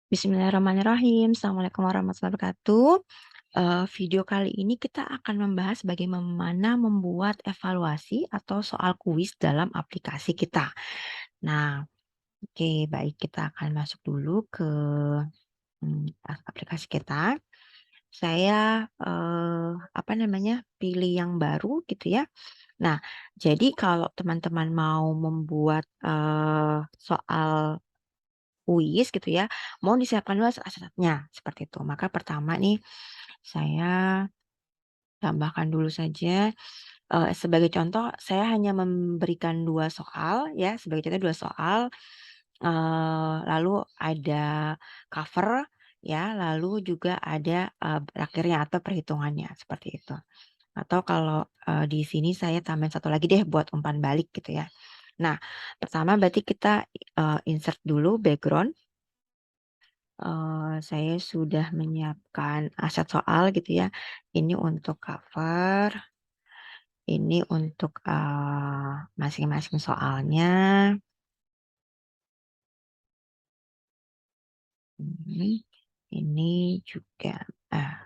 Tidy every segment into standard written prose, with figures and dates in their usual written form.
Bismillahirrahmanirrahim. Assalamualaikum warahmatullahi wabarakatuh. Video kali ini kita akan membahas bagaimana membuat evaluasi atau soal kuis dalam aplikasi kita. Nah, oke, baik kita akan masuk dulu ke aplikasi kita. Saya apa namanya pilih yang baru gitu ya. Nah, jadi kalau teman-teman mau membuat soal kuis gitu ya, mau disiapkan dulu syarat-syaratnya, seperti itu. Maka pertama nih, saya tambahkan dulu saja, sebagai contoh saya hanya memberikan 2 soal ya, sebagai contoh 2 soal, lalu ada cover ya, lalu juga ada, berakhirnya atau perhitungannya, seperti itu. Atau kalau, di sini saya tambahin satu lagi deh buat umpan balik gitu ya. Nah, pertama berarti kita, insert dulu background. Saya sudah menyiapkan aset soal gitu ya. Ini untuk cover, ini untuk, masing-masing soalnya, mhm, ini juga, ah,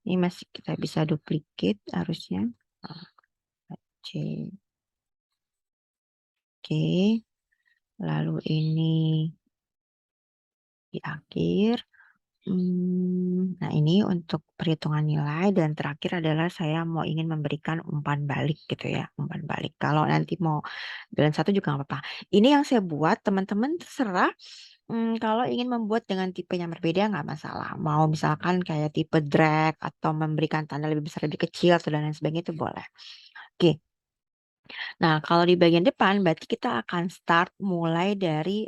ini masih kita bisa duplicate harusnya, eee, C, oke, lalu ini di akhir. Nah ini untuk perhitungan nilai dan terakhir adalah saya mau ingin memberikan umpan balik gitu ya, umpan balik. Kalau nanti mau bilang satu juga nggak apa-apa. Ini yang saya buat, teman-teman terserah, kalau ingin membuat dengan tipe yang berbeda nggak masalah. Mau misalkan kayak tipe drag atau memberikan tanda lebih besar, lebih kecil atau dan lain sebagainya itu boleh. Oke. Nah, kalau di bagian depan berarti kita akan start mulai dari,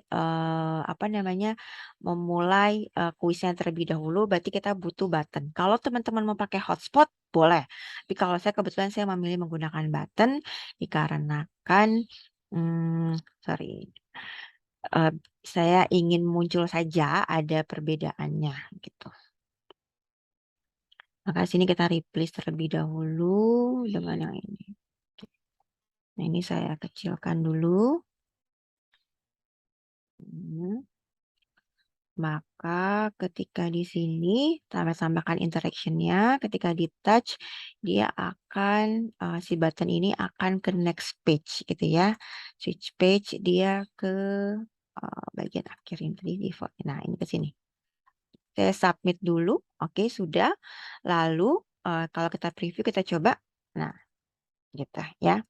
apa namanya, memulai, kuisnya terlebih dahulu berarti kita butuh button. Kalau teman-teman mau pakai hotspot boleh, tapi kalau saya kebetulan saya memilih menggunakan button dikarenakan, sorry, eee, saya ingin muncul saja ada perbedaannya gitu. Maka sini kita replace terlebih dahulu dengan yang ini. Nah, ini saya kecilkan dulu. Mhm. Maka ketika di sini tambahkan interaction-nya, ketika di-touch dia akan, si button ini akan ke next page gitu ya. Switch page dia ke, bagian akhir ini tadi default. Nah ini ke sini. Saya submit dulu, oke sudah. Lalu, kalau kita preview kita coba, nah gitu ya.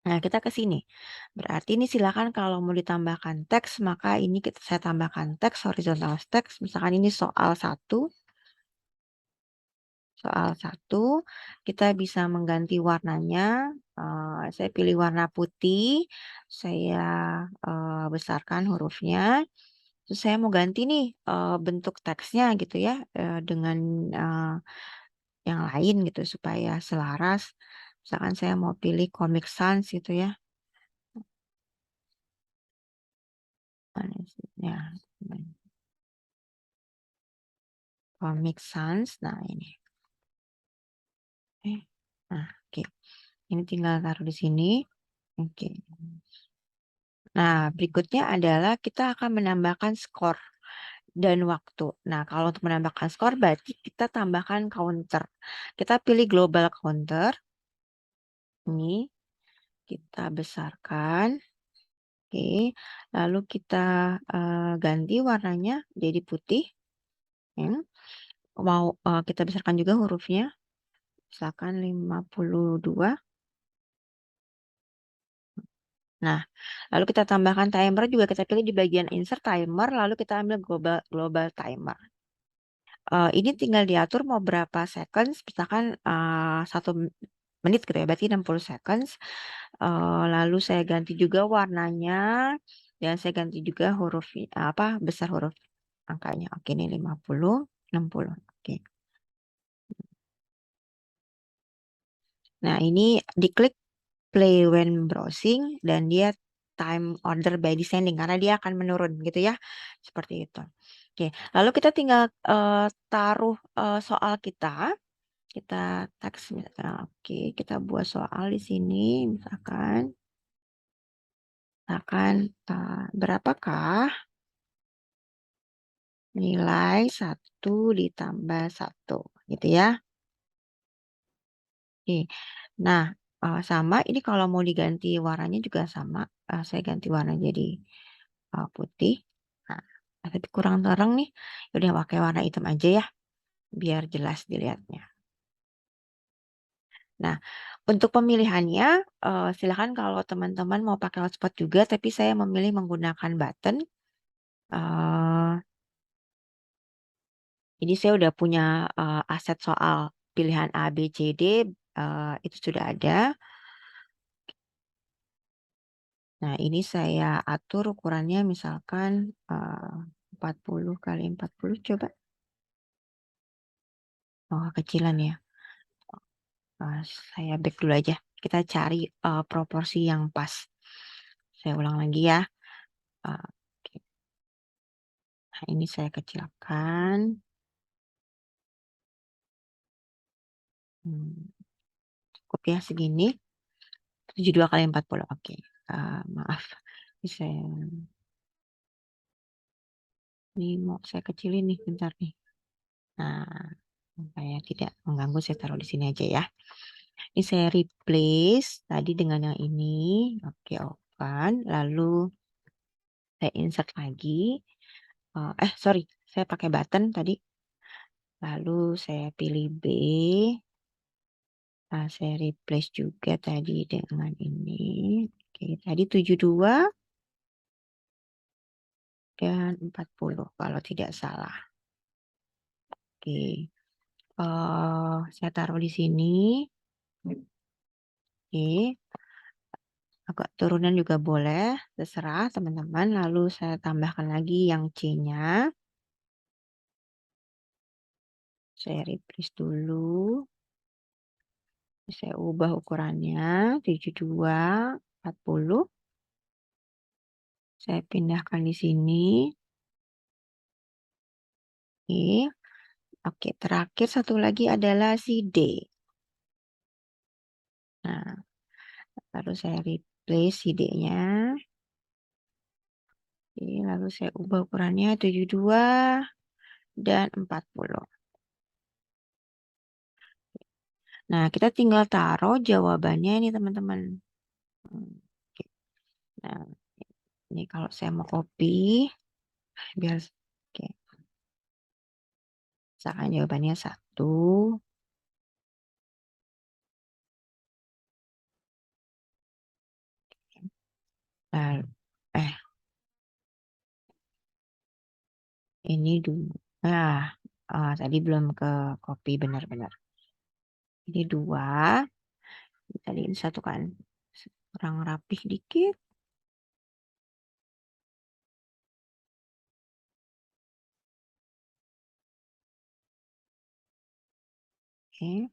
Nah, kita ke sini. Berarti ini silakan kalau mau ditambahkan teks, maka ini saya tambahkan teks, horizontal text. Misalkan ini soal satu, kita bisa mengganti warnanya. Saya pilih warna putih, saya besarkan hurufnya. Terus saya mau ganti nih bentuk teksnya gitu ya, dengan eh, yang lain gitu supaya selaras. Misalkan saya mau pilih Comic Sans gitu ya. Mana sih? Ya, Comic Sans. Nah, ini. Eh, nah, oke. Ini tinggal taruh di sini. Oke. Nah, berikutnya adalah kita akan menambahkan skor dan waktu. Nah, kalau untuk menambahkan skor berarti kita tambahkan counter. Kita pilih global counter. Ini kita besarkan. Oke. Lalu kita ganti warnanya jadi putih. Ya. Mau kita besarkan juga hurufnya. Misalkan 52. Nah, lalu kita tambahkan timer juga kita pilih di bagian insert timer, lalu kita ambil global global timer. Ini tinggal diatur mau berapa seconds, misalkan 1 menit gitu ya, berarti 60 seconds. Lalu saya ganti juga warnanya dan saya ganti juga huruf apa besar huruf angkanya. Oke, ini 50, 60. Oke. Nah, ini diklik play when browsing dan dia time order by descending karena dia akan menurun gitu ya. Seperti itu. Oke, lalu kita tinggal, taruh, soal kita, kita teks oke, kita buat soal di sini misalkan, berapakah nilai 1 ditambah 1 gitu ya. Oke. Nah, sama ini kalau mau diganti warnanya juga sama, saya ganti warna jadi, putih. Nah, tapi kurang terang nih, ya udah pakai warna hitam aja ya, biar jelas dilihatnya. Nah, untuk pemilihannya, silakan kalau teman-teman mau pakai hotspot juga, tapi saya memilih menggunakan button. Eee, ini saya udah punya, aset soal pilihan A, B, C, D, itu sudah ada. Nah, ini saya atur ukurannya misalkan, 40 kali 40 coba. Oh, kecilan ya. Saya back dulu aja. Kita cari, proporsi yang pas. Saya ulang lagi ya. Oke. Nah, ini saya kecilkan. Mmm, cukup ya segini. 72 kali 40. Oke. Maaf. Ini saya ini mau saya kecilin nih, bentar nih. Nah, supaya tidak mengganggu saya taruh di sini aja ya. Ini saya replace tadi dengan yang ini. Oke, open. Lalu saya insert lagi. Sorry, saya pakai button tadi. Lalu saya pilih B. Saya replace juga tadi dengan ini. Oke, tadi 72 dan 40 kalau tidak salah. Oke. Saya taruh di sini. Oke. Agak turunan juga boleh, terserah teman-teman. Lalu saya tambahkan lagi yang C-nya. Saya replace dulu. Saya ubah ukurannya 72, 40. Saya pindahkan di sini. Oke. Oke, terakhir satu lagi adalah si D. Nah, lalu saya replace si D-nya. Oke, lalu saya ubah ukurannya 72 dan 40. Nah, kita tinggal taruh jawabannya ini teman-teman. Oke. Nah, ini kalau saya mau copy, biar oke, misalkan jawabannya 1. Lalu, eh, ini dulu. Nah, tadi belum ke copy benar-benar. Ini 2, tadi ini 1 kan. Kurang rapih dikit. Oke,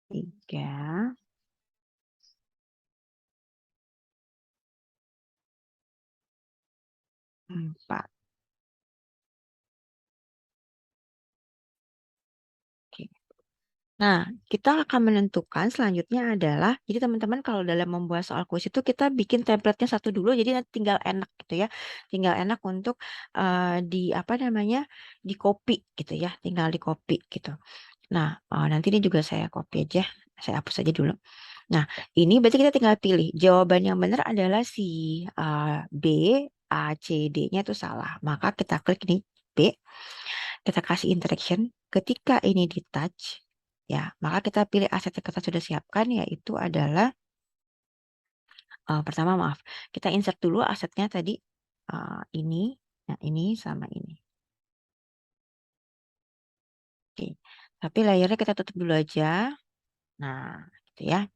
3, 4. Oke. Nah, kita akan menentukan selanjutnya adalah, jadi teman-teman kalau dalam membuat soal kuis itu kita bikin template-nya satu dulu, jadi nanti tinggal enak gitu ya. Tinggal enak untuk di apa namanya, di copy gitu ya, tinggal di copy gitu. Nah, nanti ini juga saya copy aja, saya hapus aja dulu. Nah, ini berarti kita tinggal pilih. Jawaban yang benar adalah si B, A, C, D-nya itu salah. Maka kita klik ini B, kita kasih interaction. Ketika ini di touch, ya, maka kita pilih aset yang kita sudah siapkan, yaitu adalah pertama maaf, kita insert dulu asetnya tadi, ini, nah ini sama ini. Oke, tapi layarnya kita tutup dulu aja. Nah, gitu ya.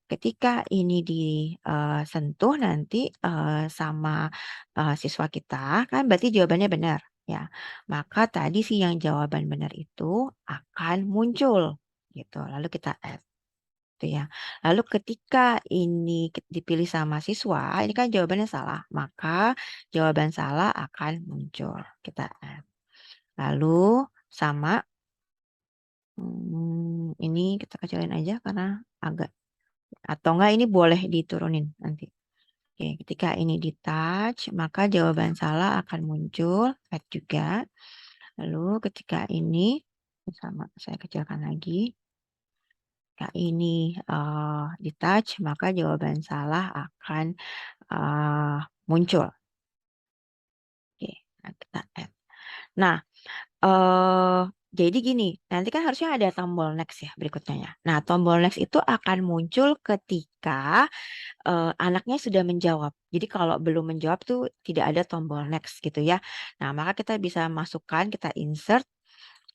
Ketika ini disentuh nanti, sama, siswa kita, kan berarti jawabannya benar, ya. Maka tadi sih yang jawaban benar itu akan muncul, gitu. Lalu kita add, gitu ya. Lalu ketika ini dipilih sama siswa, ini kan jawabannya salah, maka jawaban salah akan muncul, kita add. Lalu sama, ini kita kecilin aja karena agak atau enggak ini boleh diturunin nanti. Oke, ketika ini di-touch, maka jawaban salah akan muncul, add juga. Lalu ketika ini, sama saya kecilkan lagi. Ketika ini di-touch, maka jawaban salah akan muncul. Oke, nah kita add. Nah, eee, jadi gini, nanti kan harusnya ada tombol next ya berikutnya ya. Nah, tombol next itu akan muncul ketika anaknya sudah menjawab. Jadi kalau belum menjawab tuh tidak ada tombol next gitu ya. Nah, maka kita bisa masukkan, kita insert,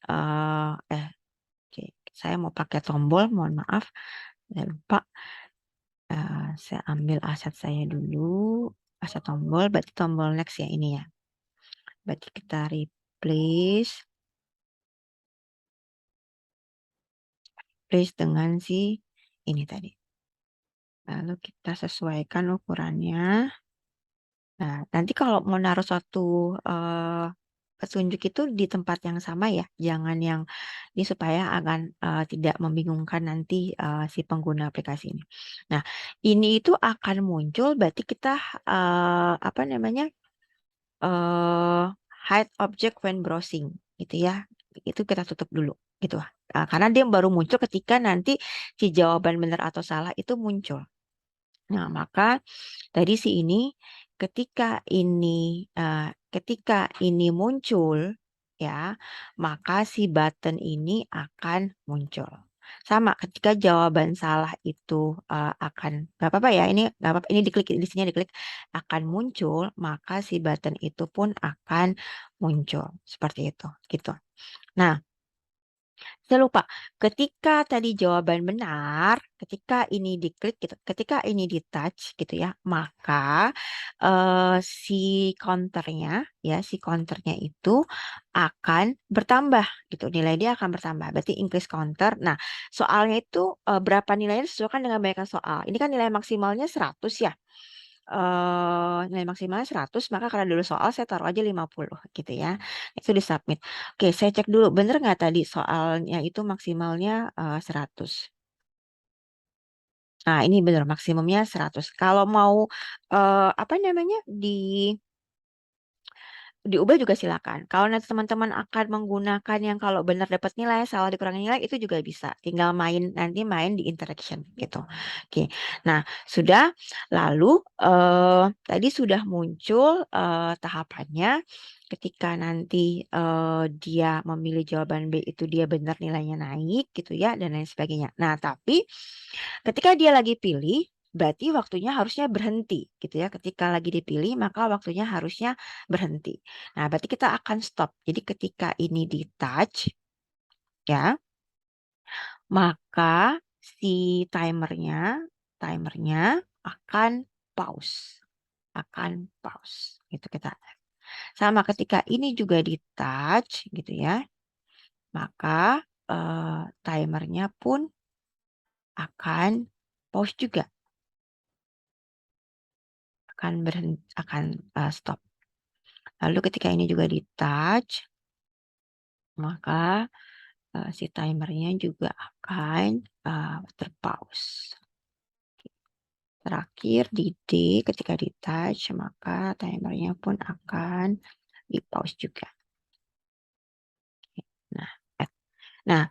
oke, saya mau pakai tombol, mohon maaf, saya lupa. Saya ambil aset saya dulu, aset tombol, berarti tombol next ya ini ya. Berarti kita replace dengan si ini tadi. Lalu kita sesuaikan ukurannya. Nah, nanti kalau mau naruh suatu petunjuk itu di tempat yang sama ya, jangan yang ini supaya akan tidak membingungkan nanti si pengguna aplikasi ini. Nah, ini itu akan muncul berarti kita apa namanya eh hide object when browsing gitu ya. Itu kita tutup dulu gitu. Karena dia baru muncul ketika nanti si jawaban benar atau salah itu muncul. Nah, maka tadi si ini ketika ini muncul ya, maka si button ini akan muncul. Sama ketika jawaban salah itu akan nggak apa-apa ya, ini nggak apa-apa, ini diklik di sini diklik akan muncul, maka si button itu pun akan muncul. Seperti itu, gitu. Nah, saya lupa. Ketika tadi jawaban benar, ketika ini diklik gitu, ketika ini di-touch gitu ya, maka si counternya ya, si counternya itu akan bertambah gitu. Nilai dia akan bertambah. Berarti increase counter. Nah, soalnya itu berapa nilainya disesuaikan dengan banyaknya soal. Ini kan nilai maksimalnya 100 ya. Nilai maksimalnya 100, maka karena dulu soal saya taruh aja 50 gitu ya. Itu di-submit. Oke, saya cek dulu bener nggak tadi soalnya itu maksimalnya 100. Nah, ini bener maksimumnya 100. Kalau mau apa namanya diubah juga silakan. Kalau nanti teman-teman akan menggunakan yang kalau benar dapat nilai, salah dikurangi nilai itu juga bisa. Tinggal nanti main di interaction gitu. Oke. Nah, sudah. Lalu tadi sudah muncul tahapannya ketika nanti dia memilih jawaban B itu dia benar nilainya naik gitu ya dan lain sebagainya. Nah, tapi ketika dia lagi pilih berarti waktunya harusnya berhenti gitu ya. Ketika lagi dipilih maka waktunya harusnya berhenti. Nah, berarti kita akan stop. Jadi ketika ini di-touch ya, maka si timernya akan pause. Akan pause. Gitu kita. Sama ketika ini juga di-touch gitu ya, maka timernya pun akan pause juga. Akan berhenti, akan stop. Lalu ketika ini juga di-touch, maka si timernya juga akan terpause. Terakhir di D ketika di-touch, maka timernya pun akan di-pause juga. Nah, nah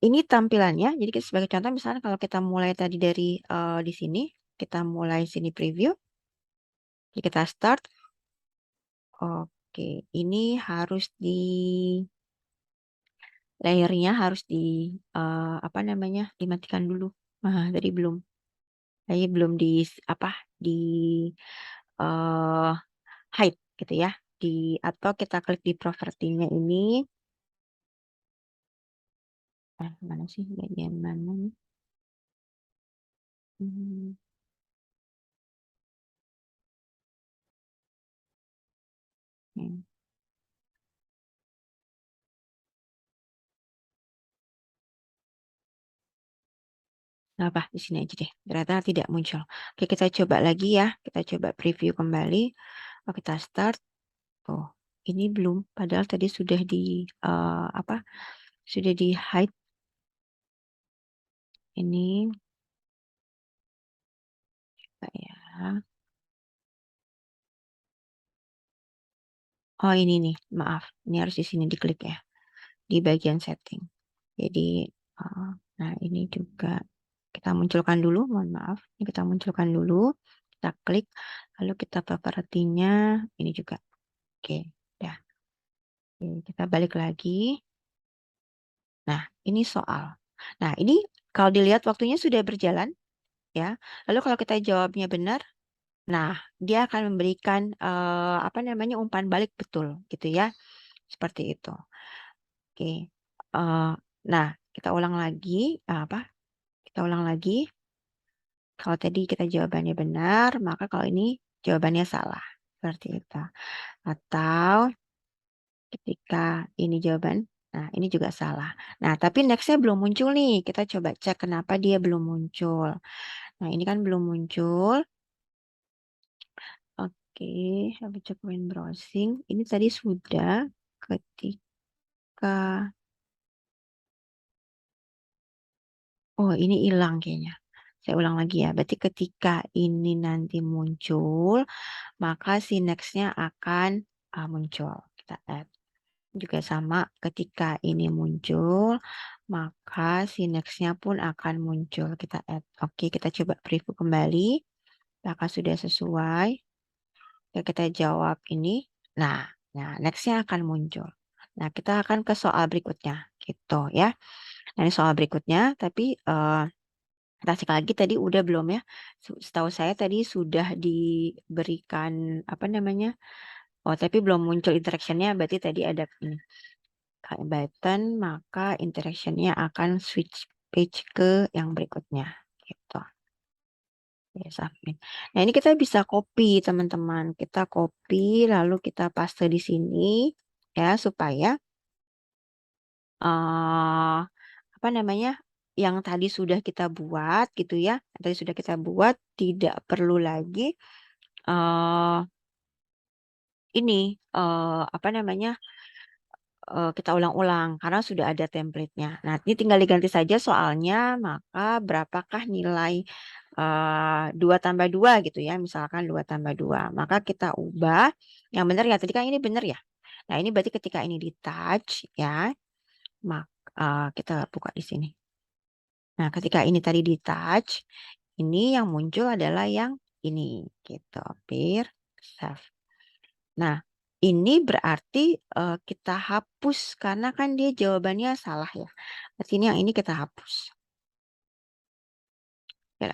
ini tampilannya. Jadi sebagai contoh misalnya kalau kita mulai tadi dari di sini, kita mulai sini preview. Jadi kita start. Oke, ini harus layernya harus apa namanya dimatikan dulu. Tadi belum. Tadi belum apa di eh hide gitu ya. Atau kita klik di propertinya ini. Mana sih bagian mana nih? Hmm, hmm. Nggak apa, di sini aja deh. Ternyata tidak muncul. Oke, kita coba lagi ya. Kita coba preview kembali. Oh, kita start. Oh, ini belum. Padahal tadi sudah apa? Sudah di hide. Ini. Coba ya. Oh ini nih, maaf. Ini harus di sini diklik ya, di bagian setting. Jadi, nah ini juga kita munculkan dulu, mohon maaf. Ini kita munculkan dulu, kita klik, lalu kita propertinya, ini juga. Oke, ya. Oke, kita balik lagi. Nah, ini soal. Nah, ini kalau dilihat waktunya sudah berjalan, ya. Lalu kalau kita jawabnya benar, nah dia akan memberikan apa namanya umpan balik betul, gitu ya. Seperti itu. Oke. eh, nah, kita ulang lagi. Apa? Kita ulang lagi. Kalau tadi kita jawabannya benar, maka kalau ini jawabannya salah. Seperti itu. Atau ketika ini jawaban, nah ini juga salah. Nah, tapi nextnya belum muncul nih. Kita coba cek kenapa dia belum muncul. Nah, ini kan belum muncul. Oke, habis cek when browsing. Ini tadi sudah ketika, oh ini hilang kayaknya. Saya ulang lagi ya. Berarti ketika ini nanti muncul, maka si nextnya akan muncul. Kita add. Juga sama ketika ini muncul, maka si nextnya pun akan muncul. Kita add. Oke, kita coba preview kembali. Apakah sudah sesuai? Ya, kita jawab ini. Nah, nextnya akan muncul. Nah, kita akan ke soal berikutnya. Gitu ya. Nah, ini soal berikutnya, tapi kita cek lagi tadi udah belum ya? Setahu saya tadi sudah diberikan apa namanya? Oh, tapi belum muncul interaction-nya, berarti tadi ada ini. Button, maka interaction-nya akan switch page ke yang berikutnya. Gitu. Ya, submit. Nah, ini kita bisa copy, teman-teman. Kita copy, lalu kita paste di sini, ya, supaya apa namanya, yang tadi sudah kita buat, gitu ya. Yang tadi sudah kita buat, tidak perlu lagi eh ini apa namanya, kita ulang-ulang karena sudah ada template-nya. Nah, ini tinggal diganti saja soalnya, maka berapakah nilai 2 tambah 2 gitu ya. Misalkan 2 tambah 2. Maka kita ubah. Yang benar ya, tadi kan ini benar ya. Nah, ini berarti ketika ini di touch ya, maka kita buka di sini. Nah, ketika ini tadi di touch, ini yang muncul adalah yang ini gitu. Peer, save. Nah, ini berarti kita hapus karena kan dia jawabannya salah ya. Berarti ini yang ini kita hapus. Ya,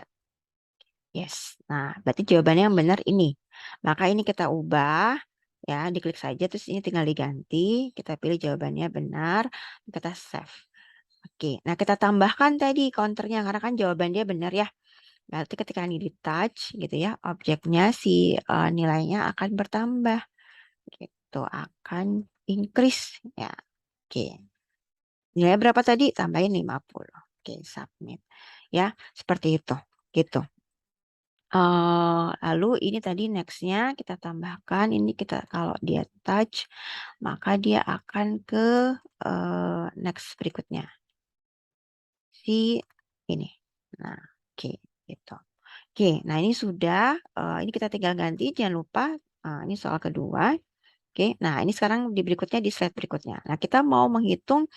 yes. Nah, berarti jawabannya yang benar ini. Maka ini kita ubah ya, diklik saja terus ini tinggal diganti. Kita pilih jawabannya benar, kita save. Oke, nah kita tambahkan tadi counternya karena kan jawaban dia benar ya. Berarti ketika ini di touch gitu ya, objeknya si nilainya akan bertambah. Gitu, akan increase ya. Oke. Nilai berapa tadi? Tambahin 50. Oke, submit. Ya, seperti itu. Gitu. Lalu ini tadi nextnya kita tambahkan. Ini kita kalau dia touch, maka dia akan ke next berikutnya. Si ini. Nah, oke. Gitu. Oke, nah ini sudah. Ini kita tinggal ganti. Jangan lupa. Ini soal kedua. Oke, nah ini sekarang di berikutnya di slide berikutnya. Nah, kita mau menghitung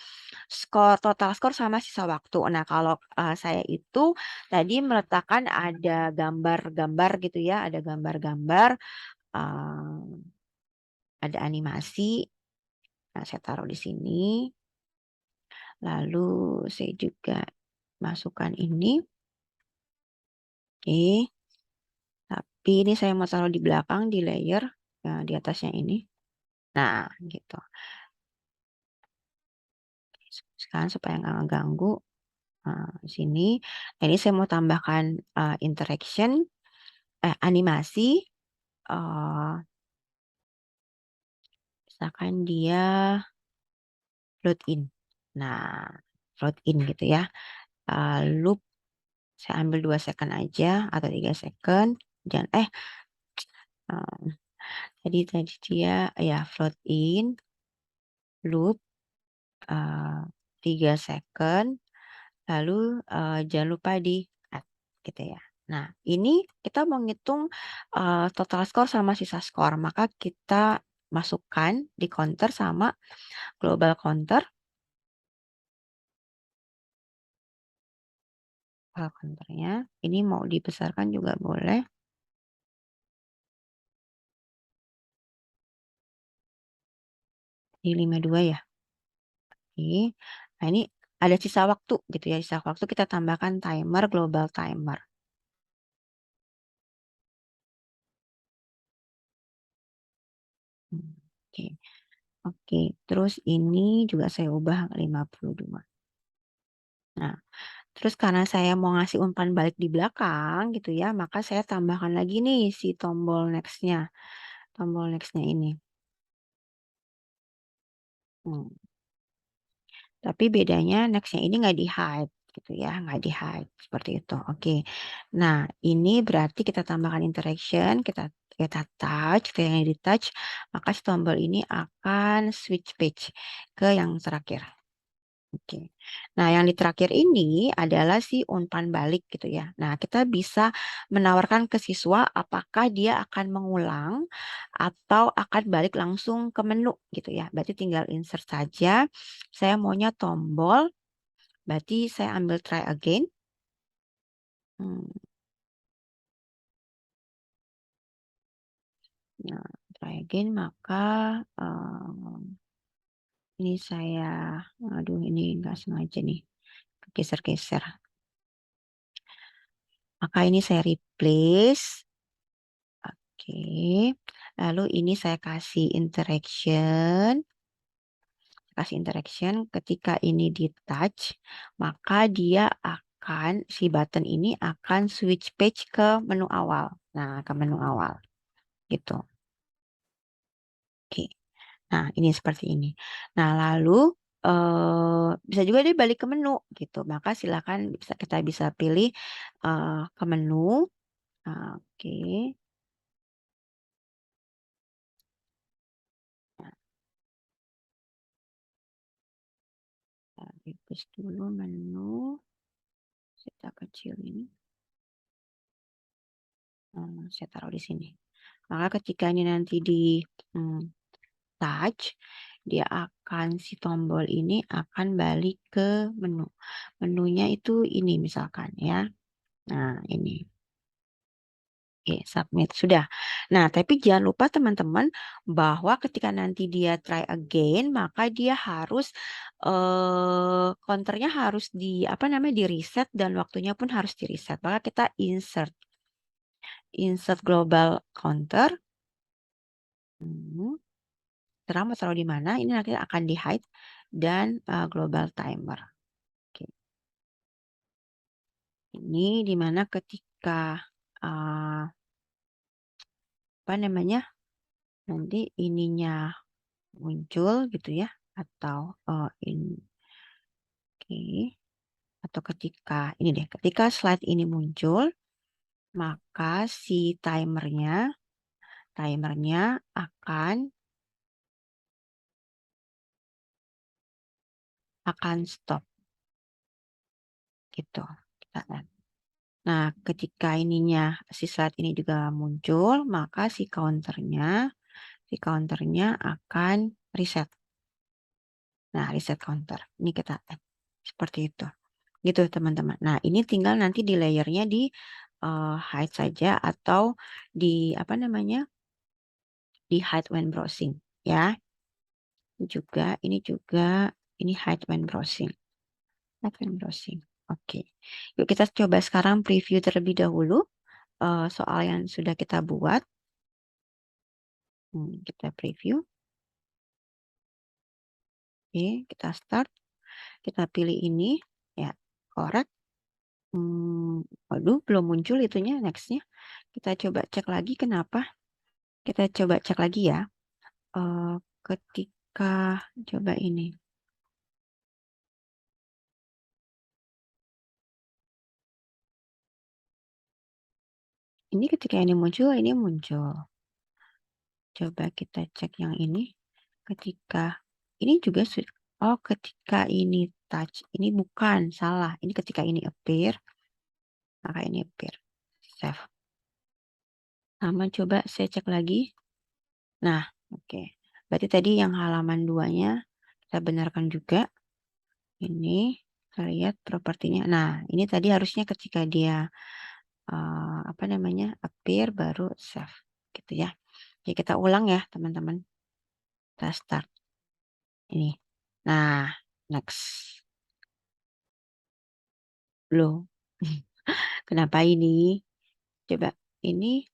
total skor sama sisa waktu. Nah, kalau saya itu tadi meletakkan ada gambar-gambar gitu ya, ada gambar-gambar, ada animasi. Nah, saya taruh di sini. Lalu saya juga masukkan ini. Oke, tapi ini saya mau taruh di belakang di layer di atasnya ini. Nah, gitu. Sekarang supaya nggak ganggu. Di sini. Nah, ini saya mau tambahkan interaction, animasi. eh Misalkan dia load in. Nah, load in gitu ya. Loop saya ambil 2 second aja atau 3 second. Jangan eh, tadi dia ya float in loop 3 second. Lalu jangan lupa di add gitu ya. Nah, ini kita mau ngitung total skor sama sisa skor. Maka kita masukkan di counter sama global counter. Counternya ini mau dibesarkan juga boleh. Di 52 ya. Oke. Nah, ini ada sisa waktu gitu ya. Sisa waktu kita tambahkan timer, global timer. Oke. Oke. Terus ini juga saya ubah 52. Nah, terus karena saya mau ngasih umpan balik di belakang gitu ya, maka saya tambahkan lagi nih si tombol next-nya. Tombol next-nya ini. Hmm. Tapi bedanya next-nya ini nggak di-hide gitu ya, nggak di-hide seperti itu. Oke. Nah, ini berarti kita tambahkan interaction, kita touch, kita yang di-touch, maka si tombol ini akan switch page ke yang terakhir. Oke. Nah, yang di terakhir ini adalah si umpan balik gitu ya. Nah, kita bisa menawarkan ke siswa apakah dia akan mengulang atau akan balik langsung ke menu gitu ya. Berarti tinggal insert saja. Saya maunya tombol, berarti saya ambil try again. Hmm, Nah, try again maka ini saya, aduh ini nggak sengaja nih, geser-geser. Maka ini saya replace. Oke, lalu ini saya kasih interaction. Kasih interaction ketika ini di touch, maka dia akan, si button ini akan switch page ke menu awal. Nah, ke menu awal gitu. Oke. Nah, ini seperti ini. Nah, lalu bisa juga dia balik ke menu gitu. Maka silakan kita bisa pilih ke menu. Oke. Nah, kita refresh dulu menu. Kita kecil ini. Saya taruh di sini. Maka ketika ini nanti di touch, dia akan, si tombol ini akan balik ke menu. Menunya itu ini misalkan ya. Nah, ini. Oke, submit sudah. Nah, tapi jangan lupa teman-teman bahwa ketika nanti dia try again, maka dia harus counternya harus di apa namanya di reset dan waktunya pun harus di reset. Maka kita insert global counter. Hmm. Terang mau taruh di mana, ini nanti akan di-hide dan global timer. Oke. Ini di mana ketika apa namanya, nanti ininya muncul gitu ya, atau oke, atau ketika ini deh, ketika slide ini muncul, maka si timernya akan stop gitu. Kita lihat. Nah, ketika ininya si slide ini juga muncul, maka si counternya akan reset. Nah, reset counter. Ini kita add. Seperti itu. Gitu, teman-teman. Nah, ini tinggal nanti di layernya di hide saja atau di apa namanya? Di hide when browsing, ya. Ini hide when browsing. Hide when browsing. Oke. Yuk kita coba sekarang preview terlebih dahulu soal yang sudah kita buat. Kita preview. Oke, kita start. Kita pilih ini. Ya, correct. Waduh, belum muncul itunya next-nya. Kita coba cek lagi kenapa. Kita coba cek lagi ya. Eh, ketika coba ini. Ini ketika ini muncul, ini muncul. Coba kita cek yang ini. Ketika ini juga oh, ketika ini touch, ini bukan salah. Ini ketika ini appear, maka ini appear. Save. Sama coba saya cek lagi. Nah, oke. Berarti tadi yang halaman 2-nya kita benarkan juga. Ini kita lihat propertinya. Nah, ini tadi harusnya ketika dia apa namanya appear baru save gitu ya. Jadi kita ulang ya teman-teman. Kita start ini. Nah, next. Loh, kenapa ini? Coba ini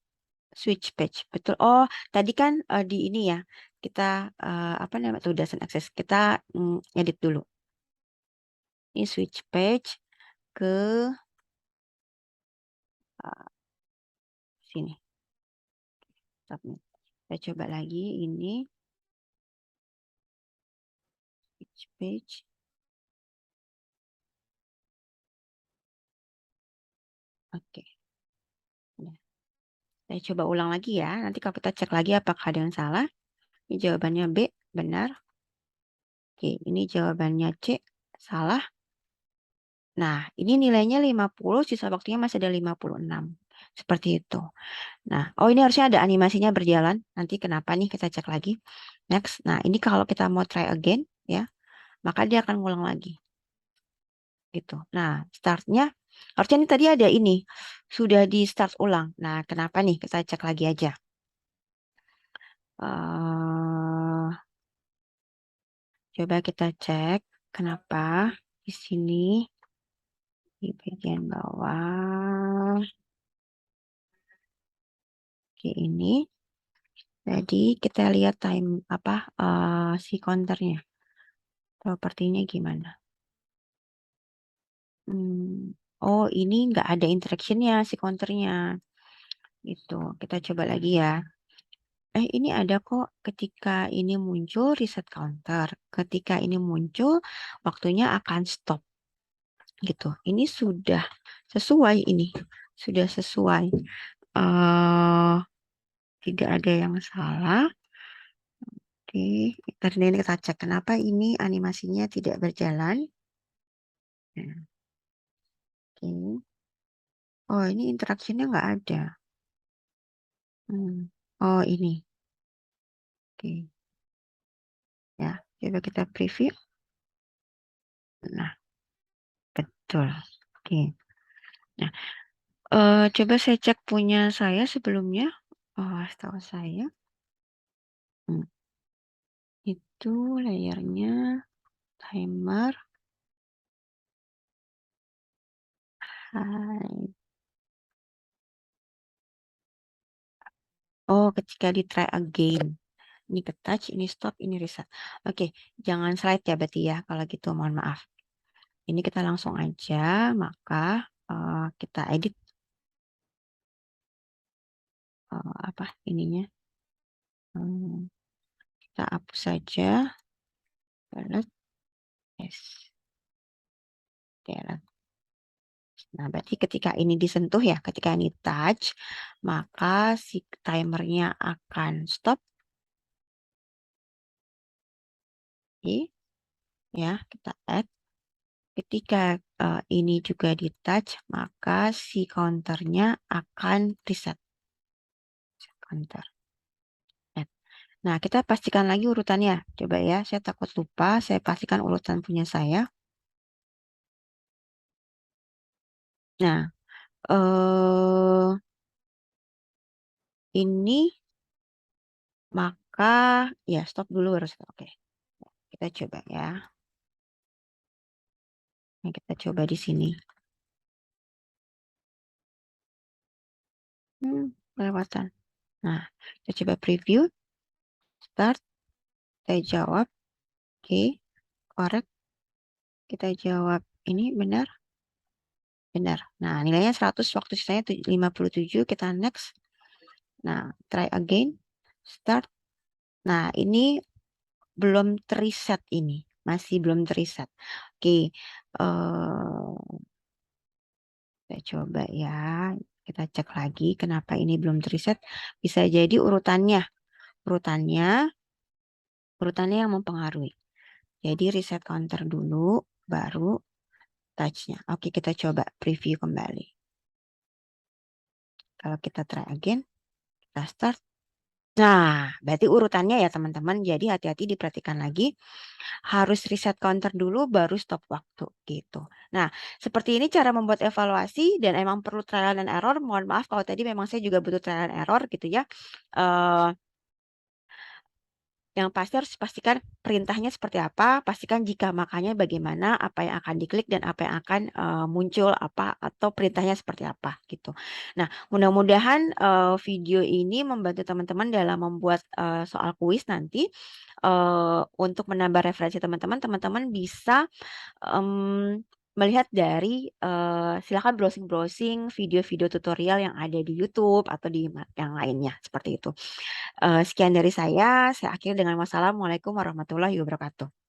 switch page. Betul. Oh, tadi kan di ini ya. Kita apa namanya tuh doesn't access. Kita edit dulu. Ini switch page ke sini. Submit. Kita coba lagi ini switch page. Oke. Nah, saya coba ulang lagi ya. Nanti kalau kita cek lagi apakah ada yang salah. Ini jawabannya B, benar. Oke, ini jawabannya C, salah. Nah, ini nilainya 50, sisa waktunya masih ada 56. Seperti itu. Nah, oh ini harusnya ada animasinya berjalan. Nanti kenapa nih kita cek lagi. Next. Nah, ini kalau kita mau try again ya, maka dia akan ngulang lagi. Gitu. Nah, startnya harusnya ini tadi ada ini. Sudah di start ulang. Nah, kenapa nih? Kita cek lagi aja. Coba kita cek kenapa di sini di bagian bawah. Oke, ini. Jadi kita lihat time apa si counternya. Propertinya gimana? Oh, ini nggak ada interactionnya si counternya. Itu kita coba lagi ya. Ini ada kok ketika ini muncul reset counter. Ketika ini muncul waktunya akan stop. Gitu. Ini sudah sesuai ini. Sudah sesuai. eh Tidak ada yang salah. Oke, tadi ini kita cek kenapa ini animasinya tidak berjalan. Nah, oke. Oh, ini interaksinya nggak ada. Oh, ini. Oke. Ya, coba kita preview. Nah, betul. Oke. Nah, coba saya cek punya saya sebelumnya. Oh, setahu saya. Hmm, itu layarnya timer. Hai. Oh, ketika di try again. Ini ke touch, ini stop, ini reset. Oke, jangan slide ya berarti ya. Kalau gitu mohon maaf. Ini kita langsung aja, maka kita edit apa ininya. Kita hapus saja. Delete. Yes. Delete. Nah, berarti ketika ini disentuh ya, ketika ini touch, maka si timernya akan stop. Oke, ya, kita add. Ketika ini juga di touch, maka si counternya akan reset. Counter. Add. Nah, kita pastikan lagi urutannya. Coba ya, saya takut lupa. Saya pastikan urutan punya saya. Nah, ini maka ya stop dulu harus. Oke, kita coba ya. Nah, kita coba di sini. Kelewatan. Nah, kita coba preview. Start. Kita jawab. Oke, correct. Kita jawab ini benar. Benar. Nah, nilainya 100, waktu sisanya 57. Kita next. Nah, try again. Start. Nah, ini belum terreset ini. Masih belum terreset. Oke. Kita coba ya. Kita cek lagi kenapa ini belum terreset. Bisa jadi urutannya. Urutannya. Urutannya yang mempengaruhi. Jadi reset counter dulu. Baru touch-nya. Oke, kita coba preview kembali. Kalau kita try again. Kita start. Nah, berarti urutannya ya teman-teman, jadi hati-hati diperhatikan lagi, harus reset counter dulu baru stop waktu gitu. Nah, seperti ini cara membuat evaluasi dan emang perlu trial and error. Mohon maaf kalau tadi memang saya juga butuh trial and error gitu ya. Eee Yang pasti harus pastikan perintahnya seperti apa, pastikan jika makannya bagaimana, apa yang akan diklik dan apa yang akan, muncul apa atau perintahnya seperti apa gitu. Nah, mudah-mudahan, video ini membantu teman-teman dalam membuat, soal kuis nanti, untuk menambah referensi teman-teman, teman-teman bisa, mmm, melihat dari, silakan browsing-browsing video-video tutorial yang ada di YouTube atau di yang lainnya, seperti itu. Sekian dari saya akhiri dengan wassalamualaikum warahmatullahi wabarakatuh.